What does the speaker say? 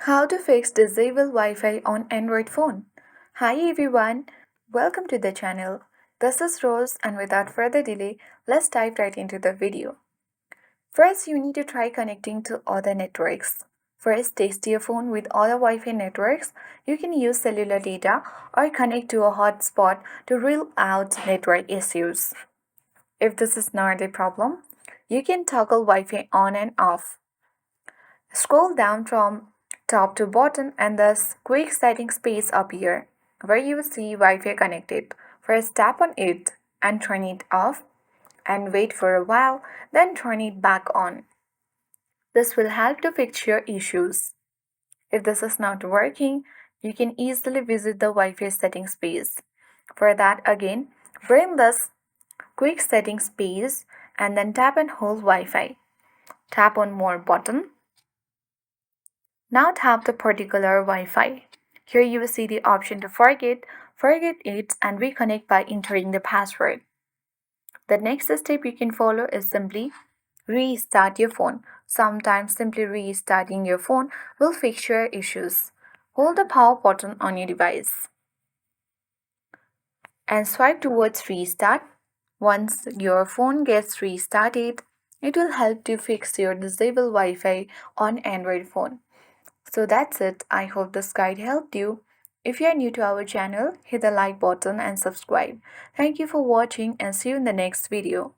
How to fix disabled Wi-Fi on Android phone. Hi everyone, welcome to the channel. This is Rose and without further delay, let's dive right into the video. First, you need to try connecting to other networks. First, test your phone with other Wi-Fi networks. You can use cellular data or connect to a hotspot to rule out network issues. If this is not a problem, you can toggle Wi-Fi on and off. Scroll down from top to bottom and the quick settings page appear where you will see Wi-Fi connected. First tap on it and turn it off and wait for a while, then turn it back on. This will help to fix your issues. If this is not working, you can easily visit the Wi-Fi settings page. For that again, bring this quick settings page and then tap and hold Wi-Fi. Tap on more button. Now tap the particular Wi-Fi. Here you will see the option to forget it and reconnect by entering the password. The next step you can follow is simply restart your phone. Sometimes simply restarting your phone will fix your issues. Hold the power button on your device and swipe towards restart. Once your phone gets restarted, it will help to fix your disabled Wi-Fi on Android phone. So that's it. I hope this guide helped you. If you are new to our channel, hit the like button and subscribe. Thank you for watching and see you in the next video.